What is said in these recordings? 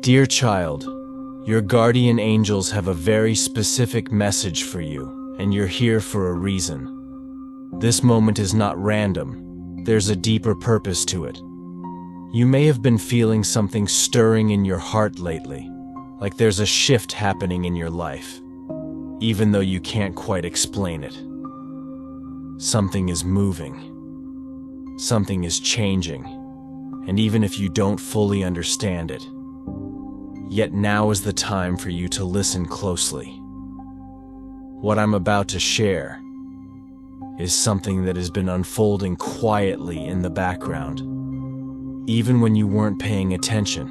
Dear child, your guardian angels have a very specific message for you, and you're here for a reason. This moment is not random. There's a deeper purpose to it. You may have been feeling something stirring in your heart lately, like there's a shift happening in your life, even though you can't quite explain it. Something is moving. Something is changing, and even if you don't fully understand it, yet now is the time for you to listen closely. What I'm about to share is something that has been unfolding quietly in the background, even when you weren't paying attention.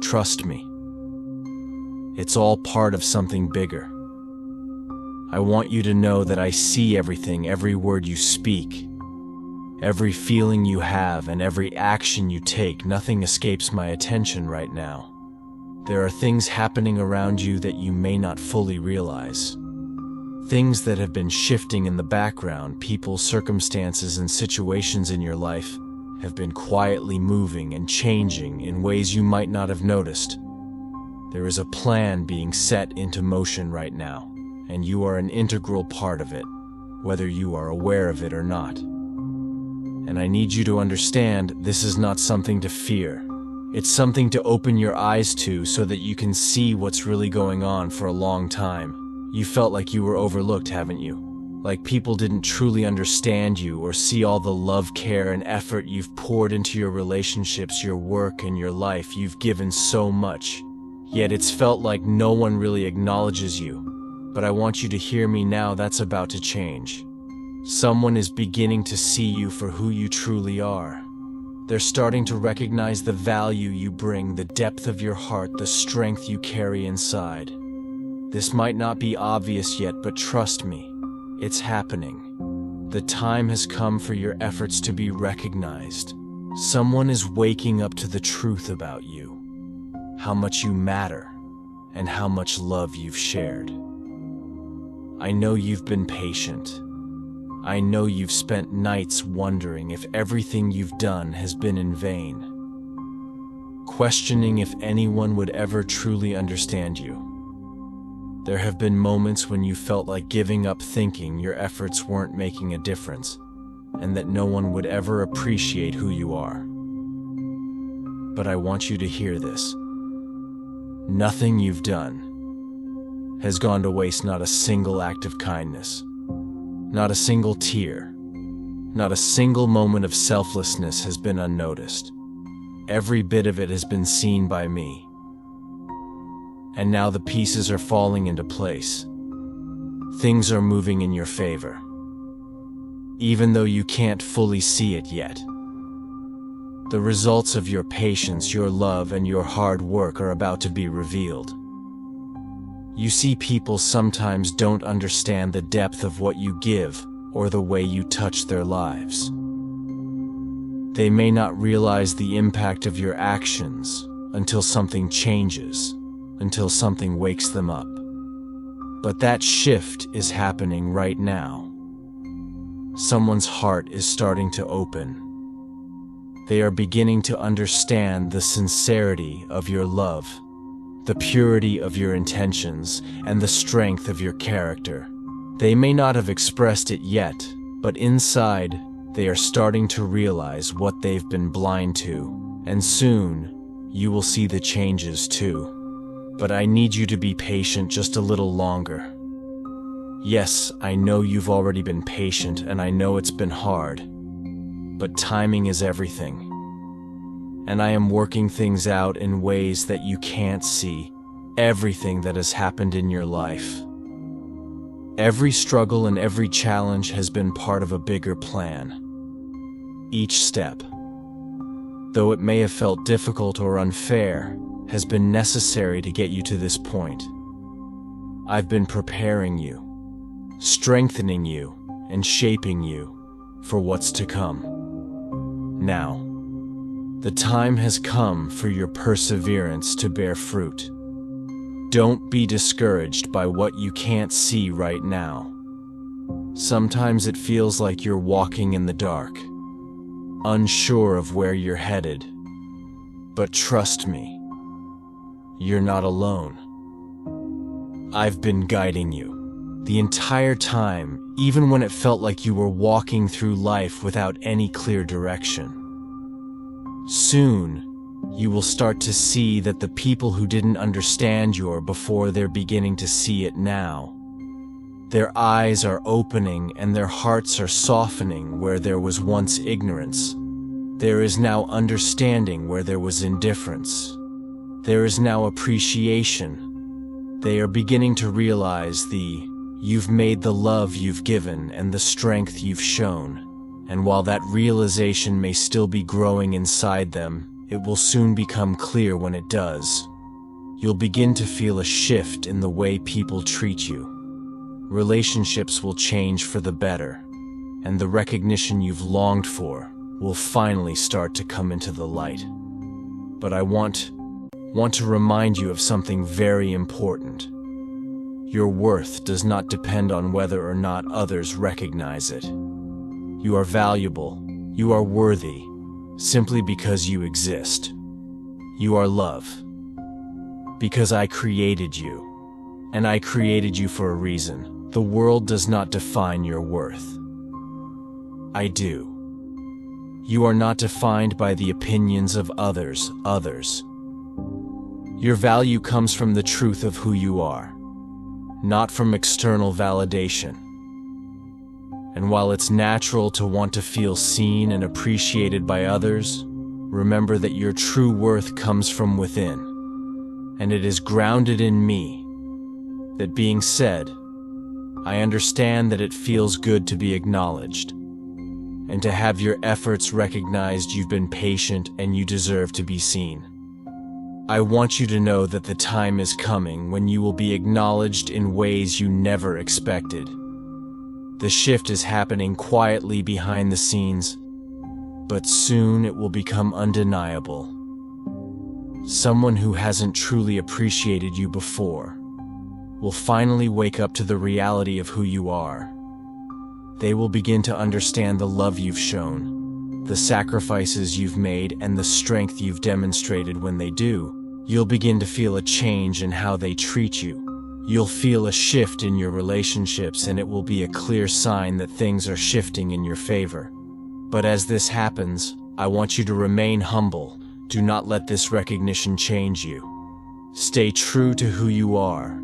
Trust me, it's all part of something bigger. I want you to know that I see everything, every word you speak, every feeling you have, and every action you take. Nothing escapes my attention right now. There are things happening around you that you may not fully realize. Things that have been shifting in the background. People, circumstances, and situations in your life have been quietly moving and changing in ways you might not have noticed. There is a plan being set into motion right now, and you are an integral part of it, whether you are aware of it or not. And I need you to understand, this is not something to fear. It's something to open your eyes to so that you can see what's really going on. For a long time, you felt like you were overlooked, haven't you? Like people didn't truly understand you or see all the love, care, and effort you've poured into your relationships, your work, and your life. You've given so much, yet it's felt like no one really acknowledges you. But I want you to hear me now, that's about to change. Someone is beginning to see you for who you truly are. They're starting to recognize the value you bring, the depth of your heart, the strength you carry inside. This might not be obvious yet, but trust me, it's happening. The time has come for your efforts to be recognized. Someone is waking up to the truth about you, how much you matter, and how much love you've shared. I know you've been patient. I know you've spent nights wondering if everything you've done has been in vain, questioning if anyone would ever truly understand you. There have been moments when you felt like giving up, thinking your efforts weren't making a difference, and that no one would ever appreciate who you are. But I want you to hear this. Nothing you've done has gone to waste. Not a single act of kindness, not a single tear, not a single moment of selflessness has been unnoticed. Every bit of it has been seen by me. And now the pieces are falling into place. Things are moving in your favor, even though you can't fully see it yet. The results of your patience, your love, and your hard work are about to be revealed. You see, people sometimes don't understand the depth of what you give or the way you touch their lives. They may not realize the impact of your actions until something changes, until something wakes them up. But that shift is happening right now. Someone's heart is starting to open. They are beginning to understand the sincerity of your love, the purity of your intentions, and the strength of your character. They may not have expressed it yet, but inside, they are starting to realize what they've been blind to, and soon, you will see the changes too. But I need you to be patient just a little longer. Yes, I know you've already been patient, and I know it's been hard, but timing is everything. And I am working things out in ways that you can't see. Everything that has happened in your life, every struggle and every challenge has been part of a bigger plan. Each step, though it may have felt difficult or unfair, has been necessary to get you to this point. I've been preparing you, strengthening you, and shaping you for what's to come. Now, the time has come for your perseverance to bear fruit. Don't be discouraged by what you can't see right now. Sometimes it feels like you're walking in the dark, unsure of where you're headed. But trust me, You're not alone. I've been guiding you the entire time, even when it felt like you were walking through life without any clear direction. Soon, you will start to see that the people who didn't understand you before, they're beginning to see it now. Their eyes are opening and their hearts are softening where there was once ignorance. There is now understanding where there was indifference. There is now appreciation. They are beginning to realize you've made the love you've given and the strength you've shown. And while that realization may still be growing inside them, it will soon become clear when it does. You'll begin to feel a shift in the way people treat you. Relationships will change for the better, and the recognition you've longed for will finally start to come into the light. But I want to remind you of something very important. Your worth does not depend on whether or not others recognize it. You are valuable, you are worthy, simply because you exist. You are love. Because I created you, and I created you for a reason. The world does not define your worth. I do. You are not defined by the opinions of others. Your value comes from the truth of who you are, not from external validation. And while it's natural to want to feel seen and appreciated by others, remember that your true worth comes from within, and it is grounded in me. That being said, I understand that it feels good to be acknowledged, and to have your efforts recognized. You've been patient and you deserve to be seen. I want you to know that the time is coming when you will be acknowledged in ways you never expected. The shift is happening quietly behind the scenes, but soon it will become undeniable. Someone who hasn't truly appreciated you before will finally wake up to the reality of who you are. They will begin to understand the love you've shown, the sacrifices you've made, and the strength you've demonstrated. When they do, you'll begin to feel a change in how they treat you. You'll feel a shift in your relationships, and it will be a clear sign that things are shifting in your favor. But as this happens, I want you to remain humble. Do not let this recognition change you. Stay true to who you are.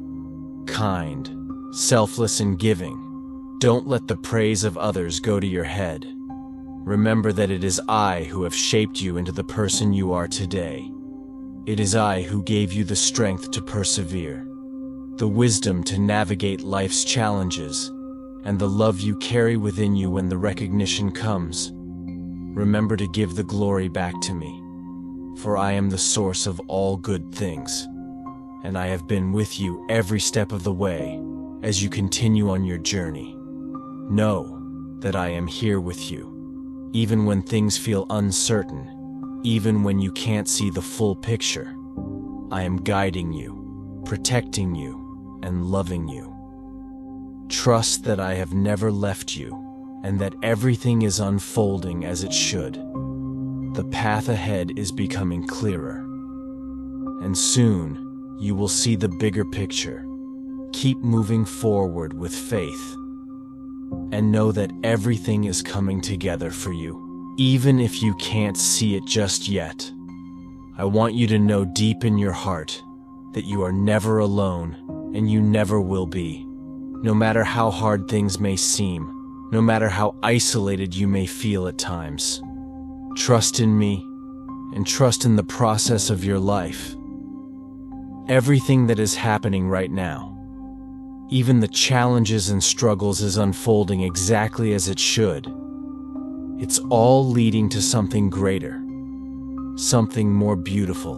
Kind, selfless, and giving. Don't let the praise of others go to your head. Remember that it is I who have shaped you into the person you are today. It is I who gave you the strength to persevere, the wisdom to navigate life's challenges, and the love you carry within you. When the recognition comes, remember to give the glory back to me, for I am the source of all good things, and I have been with you every step of the way as you continue on your journey. Know that I am here with you, even when things feel uncertain, even when you can't see the full picture. I am guiding you, protecting you, and loving you. Trust that I have never left you, and that everything is unfolding as it should. The path ahead is becoming clearer, and soon you will see the bigger picture. Keep moving forward with faith, and know that everything is coming together for you, even if you can't see it just yet. I want you to know deep in your heart that you are never alone, and you never will be. No matter how hard things may seem, no matter how isolated you may feel at times, trust in me, and trust in the process of your life. Everything that is happening right now, even the challenges and struggles, is unfolding exactly as it should. It's all leading to something greater, something more beautiful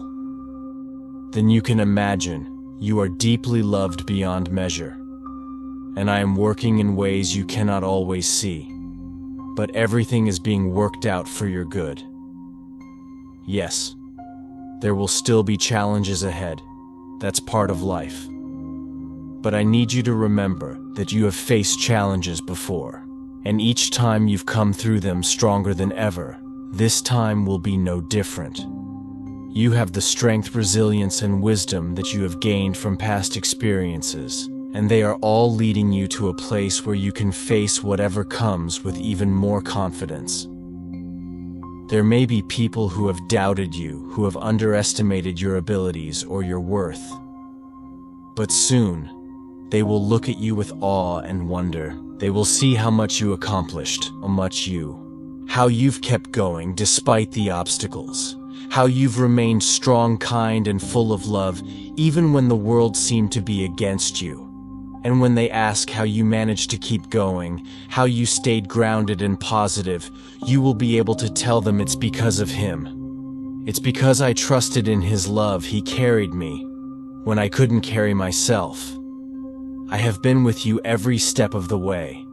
than you can imagine. You are deeply loved beyond measure, and I am working in ways you cannot always see, but everything is being worked out for your good. Yes, there will still be challenges ahead. That's part of life. But I need you to remember that you have faced challenges before, and each time you've come through them stronger than ever. This time will be no different. You have the strength, resilience, and wisdom that you have gained from past experiences, and they are all leading you to a place where you can face whatever comes with even more confidence. There may be people who have doubted you, who have underestimated your abilities or your worth. But soon, they will look at you with awe and wonder. They will see how much you accomplished, how you've kept going despite the obstacles, how you've remained strong, kind, and full of love, even when the world seemed to be against you. And when they ask how you managed to keep going, how you stayed grounded and positive, you will be able to tell them it's because of him. It's because I trusted in his love. He carried me when I couldn't carry myself. I have been with you every step of the way,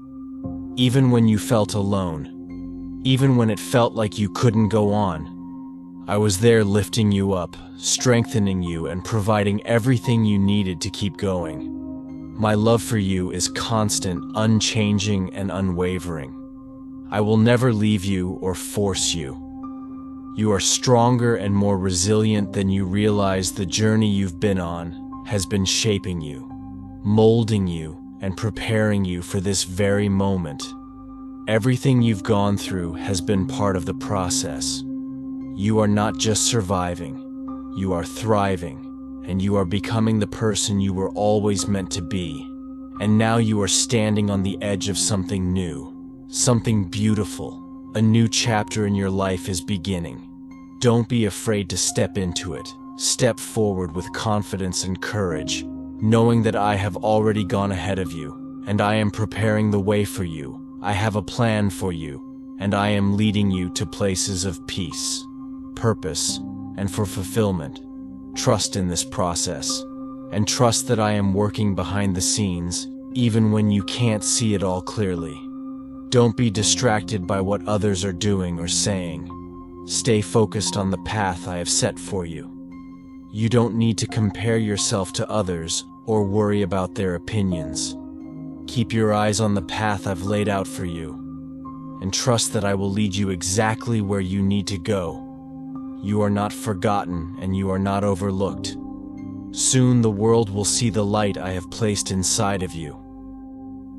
even when you felt alone, even when it felt like you couldn't go on. I was there lifting you up, strengthening you, and providing everything you needed to keep going. My love for you is constant, unchanging, and unwavering. I will never leave you or force you. You are stronger and more resilient than you realize. The journey you've been on has been shaping you, molding you, and preparing you for this very moment. Everything you've gone through has been part of the process. You are not just surviving, you are thriving. And you are becoming the person you were always meant to be. And now you are standing on the edge of something new, something beautiful. A new chapter in your life is beginning. Don't be afraid to step into it. Step forward with confidence and courage, knowing that I have already gone ahead of you, and I am preparing the way for you. I have a plan for you, and I am leading you to places of peace, purpose, and for fulfillment. Trust in this process, and trust that I am working behind the scenes, even when you can't see it all clearly. Don't be distracted by what others are doing or saying. Stay focused on the path I have set for you. You don't need to compare yourself to others or worry about their opinions. Keep your eyes on the path I've laid out for you, and trust that I will lead you exactly where you need to go. You are not forgotten, and you are not overlooked. Soon the world will see the light I have placed inside of you.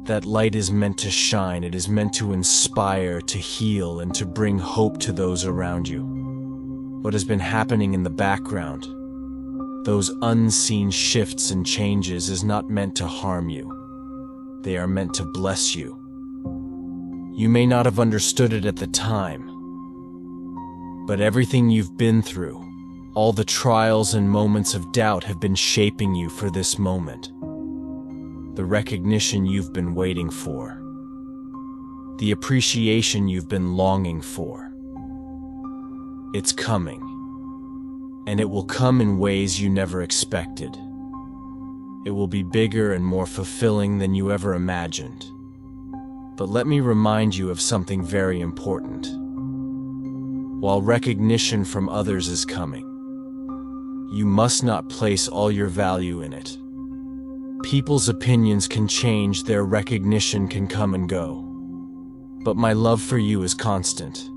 That light is meant to shine. It is meant to inspire, to heal, and to bring hope to those around you. What has been happening in the background, those unseen shifts and changes, is not meant to harm you. They are meant to bless you. You may not have understood it at the time, but everything you've been through, all the trials and moments of doubt have been shaping you for this moment. The recognition you've been waiting for. The appreciation you've been longing for. It's coming. And it will come in ways you never expected. It will be bigger and more fulfilling than you ever imagined. But let me remind you of something very important. While recognition from others is coming, you must not place all your value in it. People's opinions can change, their recognition can come and go. But my love for you is constant.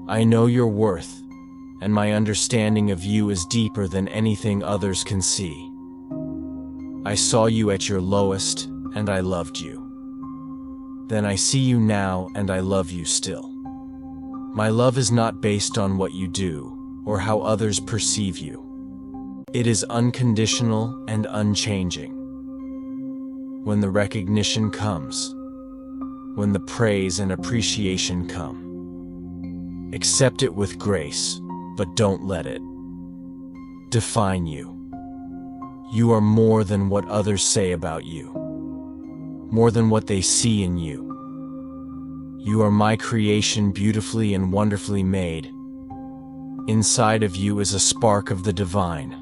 I know your worth, and my understanding of you is deeper than anything others can see. I saw you at your lowest, and I loved you. Then I see you now, and I love you still. My love is not based on what you do, or how others perceive you. It is unconditional and unchanging. When the recognition comes, when the praise and appreciation come, accept it with grace, but don't let it define you. You are more than what others say about you, more than what they see in you. You are my creation, beautifully and wonderfully made. Inside of you is a spark of the divine,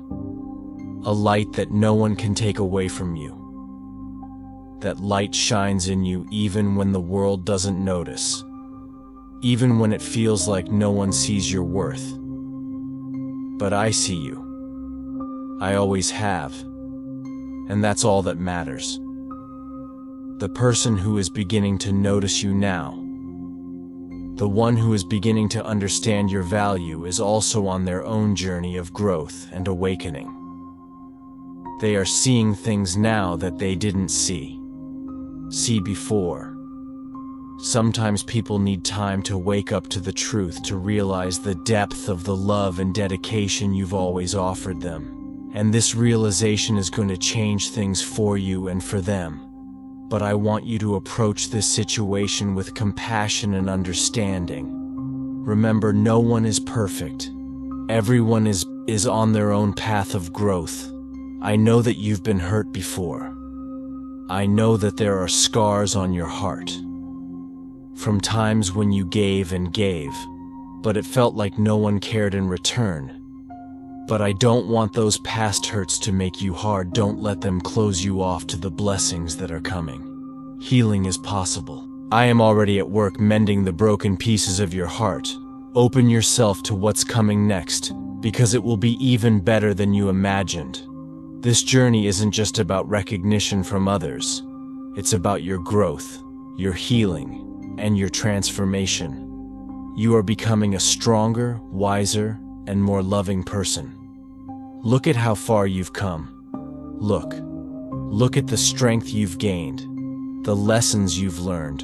a light that no one can take away from you. That light shines in you even when the world doesn't notice, even when it feels like no one sees your worth. But I see you. I always have. And that's all that matters. The person who is beginning to notice you now, The one who is beginning to understand your value is also on their own journey of growth and awakening. They are seeing things now that they didn't see before. Sometimes people need time to wake up to the truth, to realize the depth of the love and dedication you've always offered them. And this realization is going to change things for you and for them. But I want you to approach this situation with compassion and understanding. Remember, no one is perfect. Everyone is on their own path of growth. I know that you've been hurt before. I know that there are scars on your heart from times when you gave and gave, but it felt like no one cared in return. But I don't want those past hurts to make you hard. Don't let them close you off to the blessings that are coming. Healing is possible. I am already at work mending the broken pieces of your heart. Open yourself to what's coming next, because it will be even better than you imagined. This journey isn't just about recognition from others. It's about your growth, your healing, and your transformation. You are becoming a stronger, wiser, and more loving person. Look at how far you've come. Look at the strength you've gained, the lessons you've learned.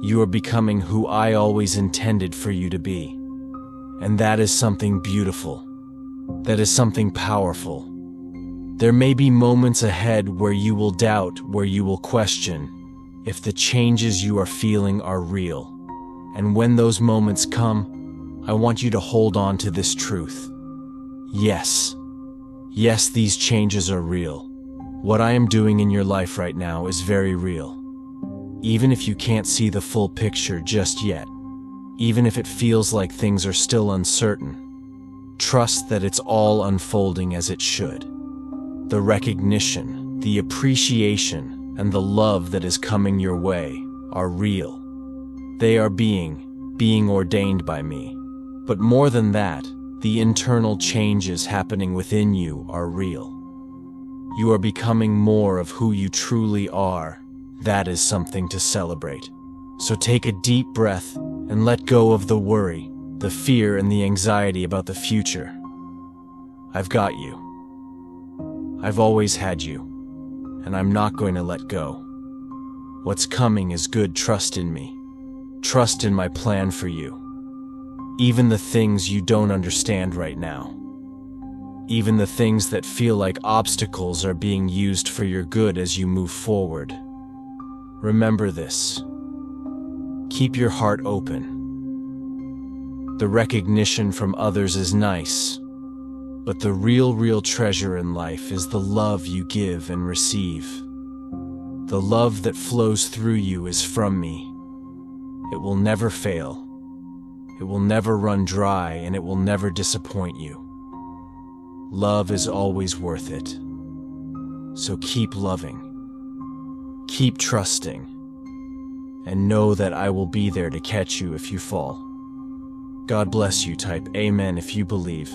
You are becoming who I always intended for you to be. And that is something beautiful. That is something powerful. There may be moments ahead where you will doubt, where you will question if the changes you are feeling are real. And when those moments come, I want you to hold on to this truth. Yes, these changes are real. What I am doing in your life right now is very real. Even if you can't see the full picture just yet, even if it feels like things are still uncertain, trust that it's all unfolding as it should. The recognition, the appreciation, and the love that is coming your way are real. They are being ordained by me. But more than that, the internal changes happening within you are real. You are becoming more of who you truly are. That is something to celebrate. So take a deep breath and let go of the worry, the fear, and the anxiety about the future. I've got you. I've always had you, and I'm not going to let go. What's coming is good. Trust in me. Trust in my plan for you. Even the things you don't understand right now. Even the things that feel like obstacles are being used for your good as you move forward. Remember this. Keep your heart open. The recognition from others is nice, but the real treasure in life is the love you give and receive. The love that flows through you is from me. It will never fail. It will never run dry, and it will never disappoint you. Love is always worth it. So keep loving. Keep trusting. And know that I will be there to catch you if you fall. God bless you. Type Amen if you believe.